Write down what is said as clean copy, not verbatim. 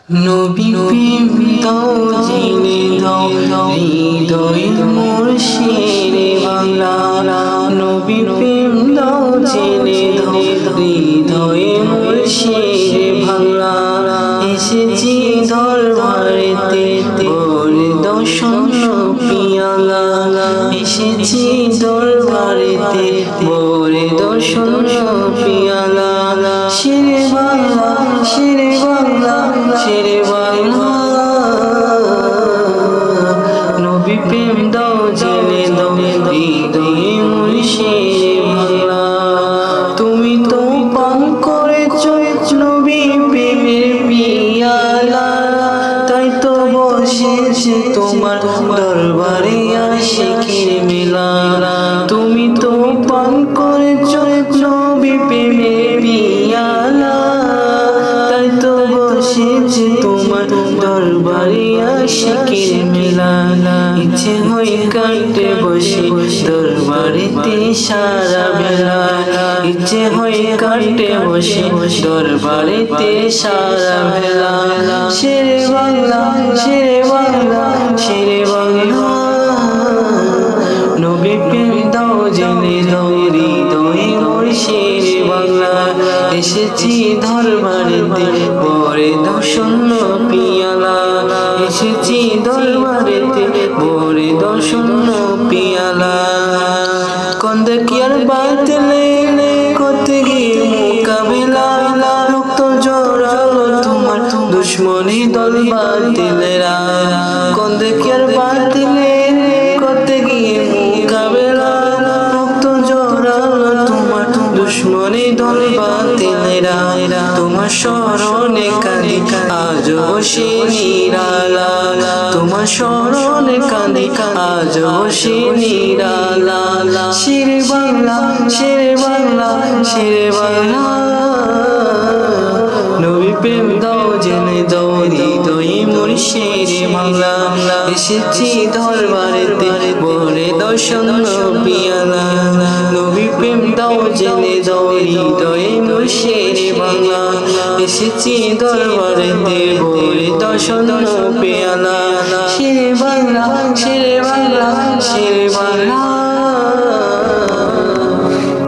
নবী প্রেম দাও জেনে দাও হৃদয় মোর শেরে বাংলা। নবী প্রেম দাও জেনে দাও হৃদয় মোর শেরে বাংলা। এসেছি দরবারেতে বলে দাও শূন্য পিয়ালা। এসেছি দরবারেতে বলে দাও শূন্য পিয়ালা। শেরে বাংলা শেরে বাংলা শেরে বাংলা। নবী প্রেম দাও জেনে দাও হৃদয়ে মোর শেরে বাংলা। তুমি তো পান করেছ নবী প্রেমের পিয়ালা, তাই তো বসেছে তোমার দরবারে আশিকের মেলা। তুমি তো পান করেছ নবী প্রেমের পিয়ালা, তাই তো বসেছে তোমার দরবারে আশিকের মেলা। ইচ্ছে হয় কাটে বসে দরবারেতে সারা বেলা। ইচ্ছে হয় কাটে বসে দরবারেতে সারা বেলা। শেরে বাংলা শেরে বাংলা শেরে বাংলা। নবী প্রেম দাও জেনে দাও হৃদয়ে মোর শেরে বাংলা। এসেছি দরবারেতে ভরে দাও শূন্য পিয়ালা। এসেছি দরবারেতে ভরে দাও শূন্য পিয়ালা। কন্দকিয়ার বাতিলে করতে গিয়ে মোকাবেলা, রক্ত জড়ালো তোমার দুশ্মনী দল বাতিলেরা। কন্দকিয়ার বাতিলে করতে গিয়ে মোকাবেলা, রক্ত জড়ালো তোমার দুশ্মনী দল বাতিলেরা। তোমার স্মরণে কাঁদি আজও বসে নিরালা। তোমার স্মরণে কাঁদি আজও বসে নিরালা। শেরে বাংলা শেরে বাংলা শেরে বাংলা। নবী প্রেম দাও জেনে দাও হৃদয়ে মোর শেরে বাংলা। এসেছি দরবারেতে ভরে দাও শূন্য পিয়ালা। নবী প্রেম দাও জেনে দাও হৃদয়ে মোর শেরে বাংলা। এসেছি দরবারেতে ভরে দাও শূন্য পিয়ালা। শেরে বাংলা শেরে বাংলা শেরে বাংলা।